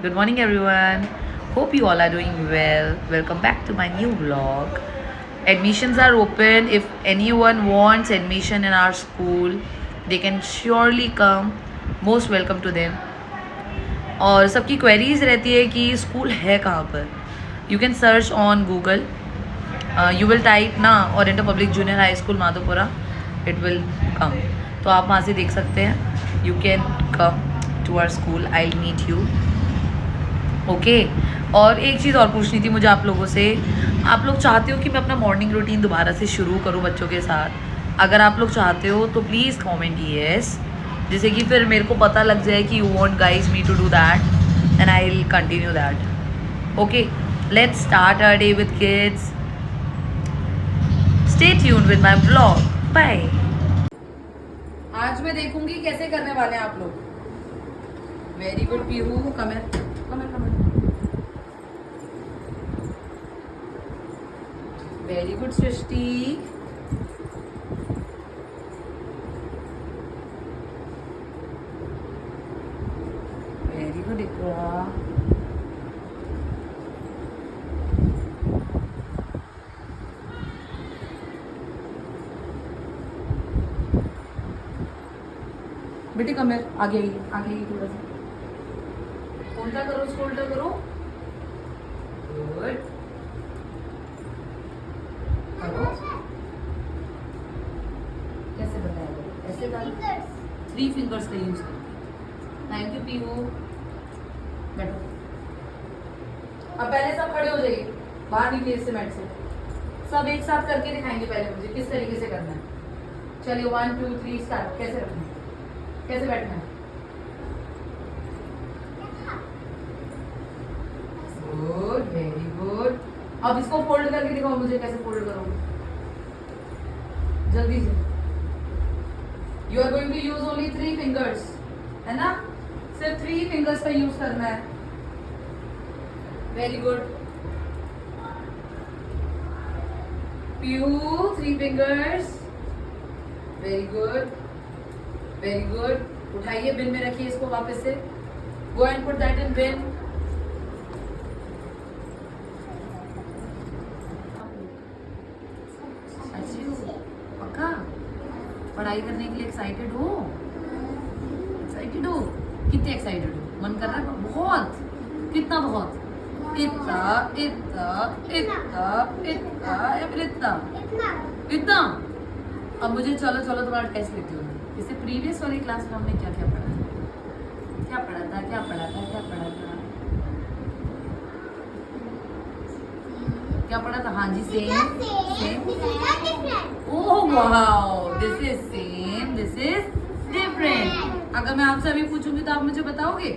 Good morning, everyone. Hope you all are doing well. Welcome back to my new vlog. Admissions are open. If anyone wants admission in our school, they can surely come. Most welcome to them. और सबकी queries रहती है कि school है कहाँ पर. You can search on Google. You will type ना Oriental Public Junior High School Madhopura. It will come. तो आप वहाँ से देख सकते हैं. You can come to our school. I'll meet you. Okay और एक चीज़ और पूछनी थी मुझे आप लोगों से. आप लोग चाहते हो कि मैं अपना मॉर्निंग रूटीन दोबारा से शुरू करूँ बच्चों के साथ? अगर आप लोग चाहते हो तो प्लीज़ कमेंट येस, जिससे कि फिर मेरे को पता लग जाए कि you want guys me to do that and I will continue that. Okay, let's start our day with kids. Stay tuned with my vlog. Bye. आज मैं देखूंगी कैसे करने वाले हैं आप लोग. Very good Pihu. कम है. Very good, Srishti. Very good, Ikra. बेटी कम है. आगे आइए थोड़ा सा. उल्टा करो, उसको उल्टा करो. गुड. कैसे बताया? ऐसे डालो. 3 फिंगर्स का यूज करो. Thank you Pihu. बैठो. अब पहले सब खड़े हो जाइए. बाहर निकलिए इससे मैट से. सब एक साथ करके दिखाएंगे पहले मुझे किस तरीके से करना है. चलिए 1 2 3 स्टार्ट. कैसे रखना है, कैसे बैठना है? Good, very good. अब इसको फोल्ड करके दिखाओ मुझे कैसे फोल्ड करोगे. जल्दी से. You are going to use only 3 fingers, है ना? सिर्फ 3 फिंगर्स का यूज करना है. Very good. पीयू 3 fingers. Very good, very good. उठाइए, बिन में रखिए इसको वापस से. Go and put that in bin. पढ़ाई करने के लिए एक्साइटेड हो? एक्साइटेड हो? कितने एक्साइटेड हो? मन कर रहा है बहुत? कितना बहुत? इतना इतना इतना इतना या फिर इतना इतना? अब मुझे चलो तुम्हारा टेस्ट लेती हूँ. इससे प्रीवियस वाली क्लास में हमने क्या क्या पढ़ा था? क्या पढ़ा था? क्या पढ़ा था? क्या पढ़ा था? क्या पढ़ा था? हाँ जी, same. Oh wow, this is same, this is different. अगर मैं आपसे अभी पूछूंगी तो आप मुझे बताओगे?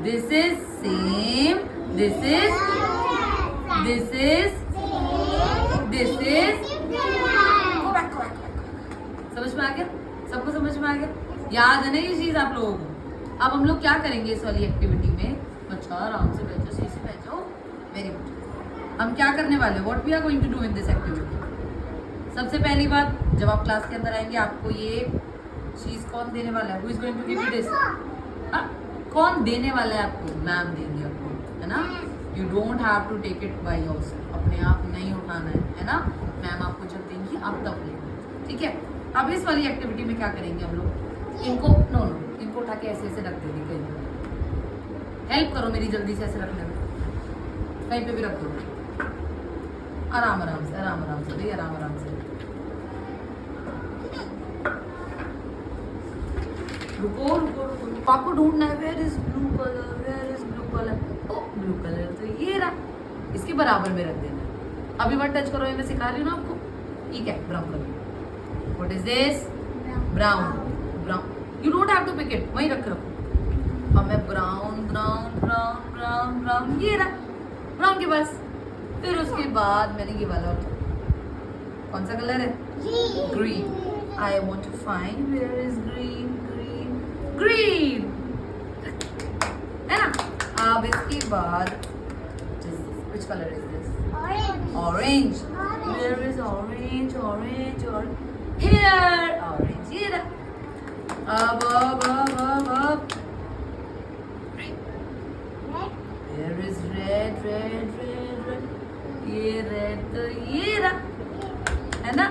This is same, this is समझ में आ गया? सबको समझ में आ गया? याद है ना ये चीज आप लोगों को? अब हम लोग क्या करेंगे इस वाली एक्टिविटी में? अच्छा, आराम से बैठो, सही से बैठो. Very good. हम क्या करने वाले हैं? What we are going to do in this activity? सबसे पहली बात, जब आप क्लास के अंदर आएंगे आपको ये चीज कौन देने वाला है? Who is going to give you this? कौन देने वाला है आपको? मैम देंगे आपको, है ना? You don't have to take it by yourself. अपने आप नहीं उठाना है ना? मैम आपको जब देंगी आप तब लेना. ठीक है. अब इस वाली एक्टिविटी में क्या करेंगे हम लोग? इनको इनको उठा के ऐसे रख देंगे. कहीं पे हेल्प करो मेरी जल्दी से. ऐसे रखने में कहीं पे भी रख दो. आराम आराम से भाई, आराम से. रुको. पापा ढूंढना है. Where is blue colour? Oh blue colour तो ये रहा. इसके बराबर में रख देना. अभी मत टच करो, मैं सिखा रही हूँ ना आपको. ठीक है. Brown colour. What is this? Brown. You don't have to pick it. वहीं रखो. अब मैं brown. ये रहा. ब्राउन के पास. फिर उसके बाद मैंने ये वाला. कौन सा कलर है? Green. I want to find where is green. है ना? अब इसके बाद Which color is this? Orange. Orange. Where is orange? Orange. Here. Orange. Here. Up. Red. There is red. ये red तो ये रहा, है ना?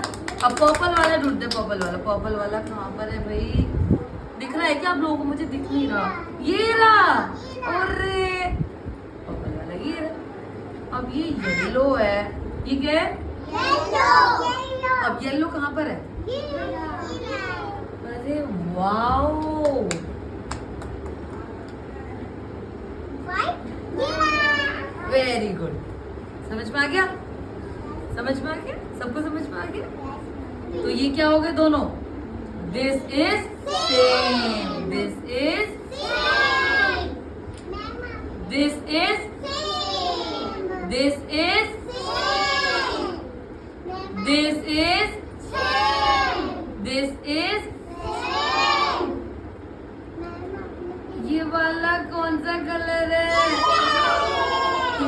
अब पर्पल वाला ढूंढते, पर्पल वाला कहाँ पर है भाई? दिख रहा है क्या आप लोगों को? मुझे दिख नहीं रहा। ये रहा। अरे पर्पल वाला ये रहा। अब ये येलो है, ये क्या है? Yellow. अब येलो कहाँ पर है? Yellow. अरे wow, White. Yellow. Very good. समझ में आ गया? सबको समझ में आ गया? तो ये क्या हो गए दोनों? This is same, this is Same. This is Same. This is Same. This is Same. This is Same. ये वाला कौन सा कलर है?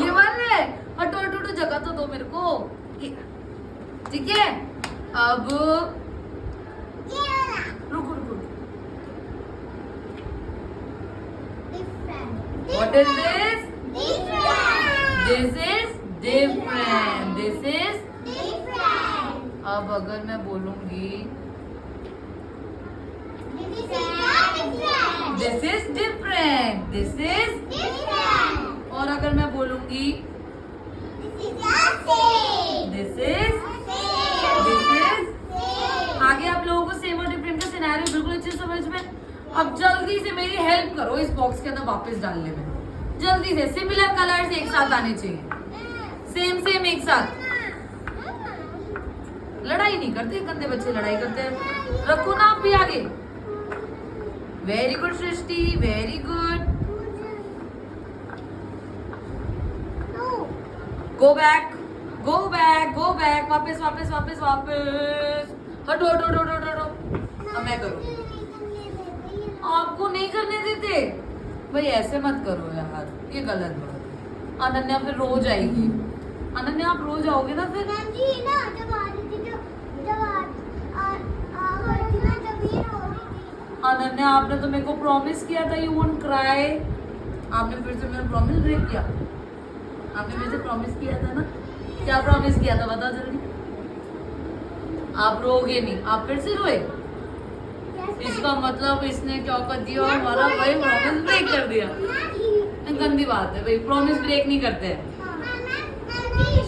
ये वाला है। हटो जगह तो दो मेरे को, ठीक है? अब रुको Different. What is this? Different. This is different, this is. Different. अब अगर मैं बोलूंगी This is different. This is different, this is, Different. और अगर मैं बोलूंगी This is same. This is, Same. This is, Same. आगे आप लोगों को सेम और डिफरेंट का सिनेरियो बिल्कुल अच्छे से समझ में। अब जल्दी से मेरी हेल्प करो इस बॉक्स के अंदर वापस डालने में। जल्दी से सिमिलर कलर्स एक साथ आने चाहिए, सेम एक साथ। लड़ाई नहीं करते गंदे बच्चे, लड़ाई करते हैं। रखो ना आप भी आगे। Very good Srishti, very good. No. Go back वापस। हटो। अब मैं करूँ, आपको नहीं करने देते भाई, ऐसे मत करो यार, ये गलत बात है। अनन्या फिर रो जाएगी। अनन्या आप रो जाओगे ना फिर। मैम जी ना जब आ रही थी जब आ रही थी ना जब ये रो रही थी। अनन्या आपने तो मेरे को प्रॉमिस किया था यू वोंट क्राई। आपने फिर से मेरा प्रॉमिस ब्रेक किया। आपने मेरे से प्रॉमिस किया था ना, क्या प्रॉमिस किया था बताओ जल्दी। आप रोगे नहीं, आप फिर से रोए। इसका मतलब इसने क्या कर दिया, हमारा भाई प्रॉमिस ब्रेक कर दिया। गंदी बात है भाई, प्रॉमिस ब्रेक नहीं करते हैं।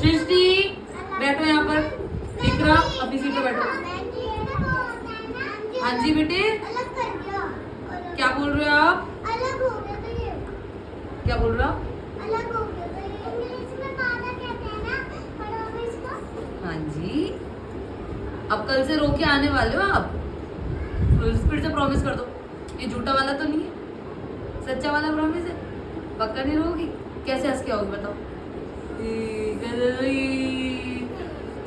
सृष्टि बैठो यहाँ पर। इकरा अपनी सीट पे बैठो। हाँ जी बेटे, अलग कर दिया। क्या बोल रहे हो आप? अलग हो गया तो ये क्या बोल रहे हो आप? अलग हो गया तो ये इंग्लिश में बाधा कहते हैं ना, पढ़ो अभी इसको। हाँ जी, अब कल से रो के आने वाले हो आप। फिर से प्रॉमिस कर दो, ये झूठा वाला तो नहीं है, सच्चा वाला प्रॉमिस है। पक्का नहीं रोगी? कैसे हंस के आओगी बताओ?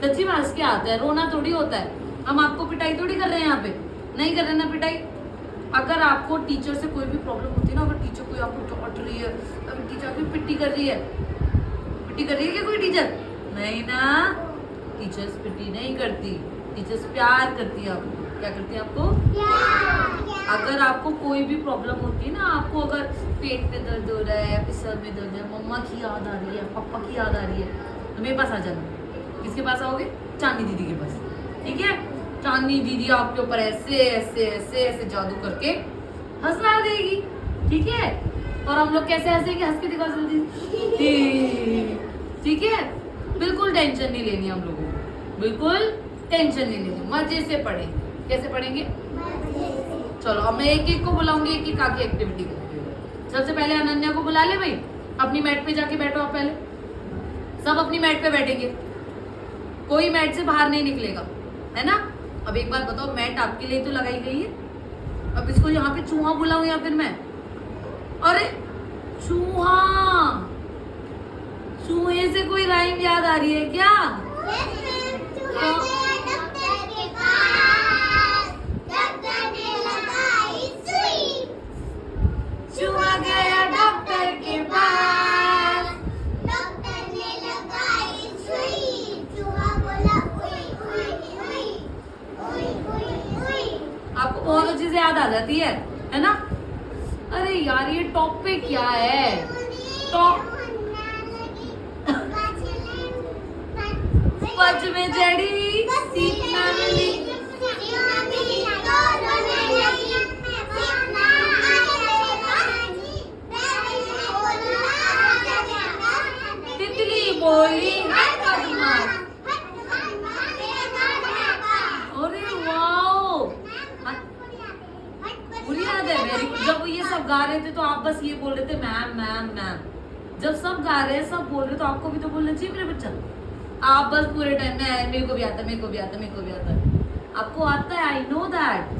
सच्ची में हंस के आता है, रोना थोड़ी होता है। हम आपको पिटाई थोड़ी कर रहे हैं यहाँ पे, नहीं कर रहे ना पिटाई। अगर आपको टीचर से कोई भी प्रॉब्लम होती है ना, अगर टीचर कोई आपको डांट रही है, अगर टीचर कोई पिट्टी कर रही है क्या कोई टीचर? नहीं ना, टीचर्स पिट्टी नहीं करती, टीचर्स प्यार करती है आपको। क्या करती है आपको? अगर आपको कोई भी प्रॉब्लम होती है ना, आपको अगर पेट में दर्द हो रहा है या फिर सर में दर्द है, मम्मा की याद आ रही है, पापा की याद आ रही है, तो मेरे पास आ जाना। किसके पास आओगे? चांदनी दीदी के पास, ठीक है? चांदनी दीदी आपके ऊपर ऐसे ऐसे ऐसे ऐसे जादू करके हंसा देगी, ठीक है? और हम लोग कैसे हंसेंगे? हंस के दिखाओ जल्दी, ठीक है? बिल्कुल टेंशन नहीं लेनी हम लोगों को, बिल्कुल टेंशन नहीं लेनी, मजे से पढ़ेंगे। कैसे पढ़ेंगे? चलो अब मैं एक एक को बुलाऊंगी, एक एक आके एक्टिविटी करेंगे। सबसे पहले अनन्या को बुला ले भाई, अपनी मैट पे जाके बैठो आप पहले। सब अपनी मैट पे बैठेंगे, कोई मैट से बाहर नहीं निकलेगा, है ना? अब एक बात बताओ, मैट आपके लिए तो लगाई गई है, अब इसको यहाँ पे चूहा बुलाऊं या फिर मैं? अरे चूहा, चूहे से कोई राइम याद आ रही है क्या? चूहा गया डॉक्टर के पास, डॉक्टर ने याद आ जाती है ना? अरे यार ये टॉप पे क्या है? टॉप पच में जड़ी सीखना मिली। तितली बोली है कदमार। अरे वाओ, पूरी याद है मेरी। जब ये सब गा रहे थे तो आप बस ये बोल रहे थे मैम मैम मैम। जब सब गा रहे हैं, सब बोल रहे, तो आपको भी तो बोलना चाहिए मेरे बच्चा। आप बस पूरे टाइम में मेरे को भी आता, मेरे को भी आता, मेरे को भी आता। आपको आता है, आई नो दैट।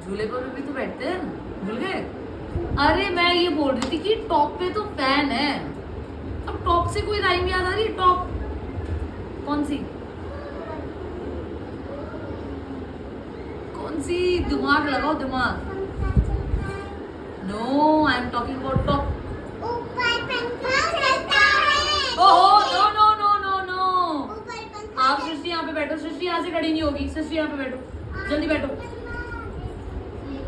झूले पर भी तो बैठते हैं, भूल गए? अरे मैं ये बोल रही थी कि टॉप पे तो फैन है। अब टॉप से कोई राइम याद आ रही है? टॉप कौन सी? कौन सी? दिमाग लगाओ, दिमाग। No, I am talking about top. ऊपर पंखा चलता है। ओहो, no no no no no. आप सृष्टि यहाँ पे बैठो। सृष्टि यहाँ से खड़ी नहीं होगी। सृष्टि यहाँ पे बैठो, जल्दी बैठो।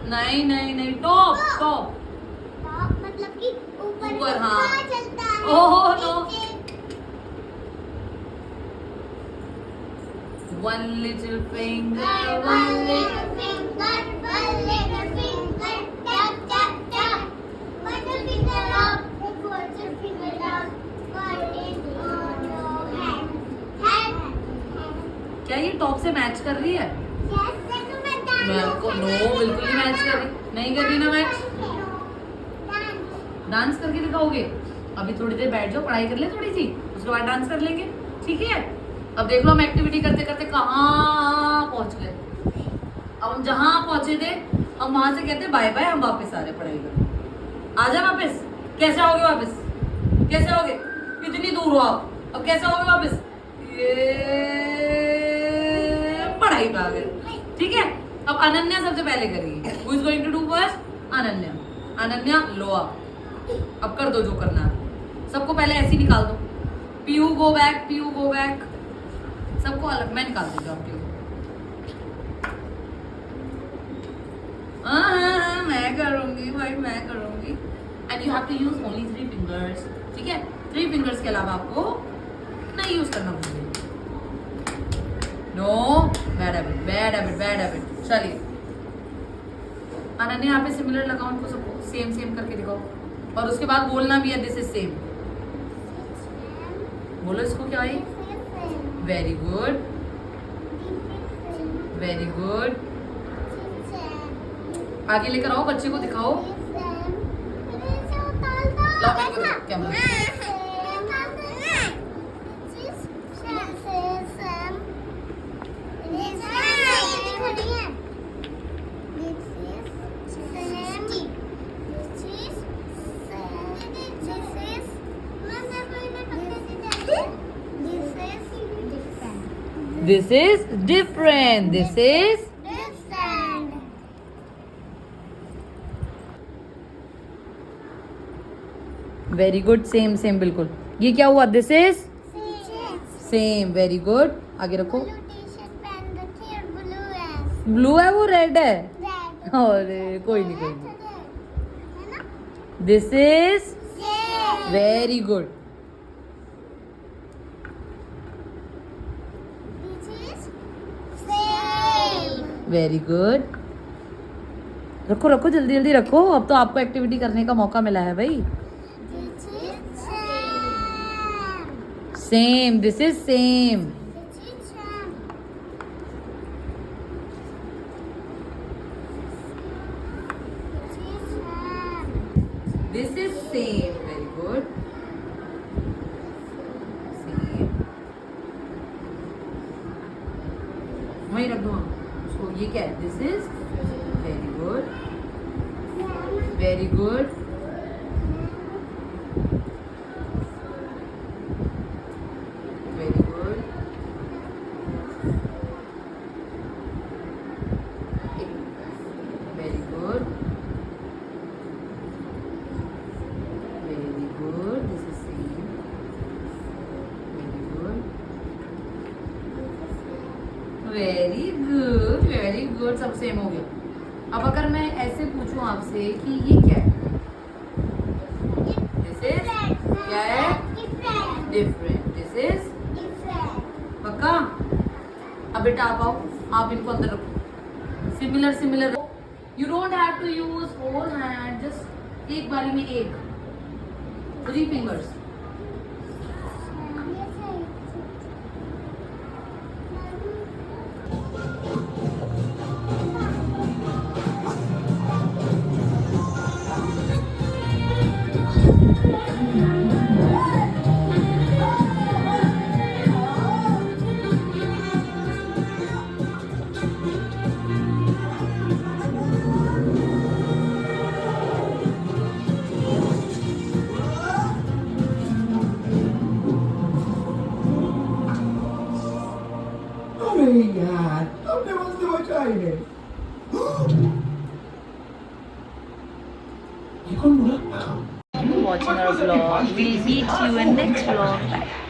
नहीं नहीं नहीं, टॉप टॉप मतलब कि ऊपर, हाँ। चलता है। ओहो no. One little finger, one little finger, one little finger, tap tap tap. Put your finger up, put your finger down, put it on your hand. क्या ये टॉप से मैच कर रही है? Yes, मैं को नो, बिल्कुल नहीं मैच कर रही। नहीं कर रही ना मैच। डांस करके दिखाओगे? अभी थोड़ी देर बैठ जाओ, पढ़ाई कर ले थोड़ी सी, उसके बाद डांस कर लेंगे, ठीक है? अब देख लो हम एक्टिविटी करते करते कहाँ पहुंच गए। अब हम जहाँ पहुंचे थे, हम वहां से कहते बाय बाय, हम वापस आ रहे पढ़ाई कर। आ जाए वापस। कैसे आओगे वापस? कैसे आओगे? कितनी दूर हो आप? अब कैसे आओगे वापस? ये पढ़ाई पे आ गए, ठीक है? अब अनन्या सबसे पहले करेगी। Who is going to do first? Ananya. Ananya लो अब कर दो जो करना है। सबको पहले ऐसे ही निकाल दो। Piu go back, Piu go back. सबको अलग, मैं निकाल देती हूँ आपके लिए। हाँ, मैं करूँगी भाई, मैं करूँगी। And you have to use only 3 fingers, ठीक है? 3 फिंगर्स के अलावा आपको नहीं यूज करना मुझे। No, bad habit, bad habit, bad habit. चलिए अनन्या यहाँ पे सिमिलर लगाओ, उनको सबको सेम सेम करके दिखाओ, और उसके बाद बोलना भी है दिस इज सेम। बोलो इसको क्या है? Very good, very good. आगे लेकर आओ, बच्चे को दिखाओ। लाओ मेरे को दिखाओ, camera. This is different. This is different. very good. Same same बिल्कुल। ये क्या हुआ? This is same. Very good. आगे रखो। ब्लू है, वो रेड है। अरे कोई नहीं, कोई नहीं। This is very good. Very good. रखो रखो, जल्दी जल्दी रखो, अब तो आपको एक्टिविटी करने का मौका मिला है भाई। Same, this is same. अभी रख दो उसको. ये क्या है? This is very good. Very good. Very good. Very good. Very good. This is same. Very good. Very good. Very good. सब सेम हो गया. अब अगर मैं ऐसे पूछूं आपसे कि ये क्या है? दिस इज क्या है? डिफरेंट. दिस इज पक्का. अब बेटा आप आओ. आप इनको अंदर रखो. Similar similar. You don't have to use whole hand. Just एक बारी में एक. 3 फिंगर्स. अरे यार अपने वास्ते बचाई है. ये कौन बोला? You watching our vlog. We'll meet you in next vlog. Bye.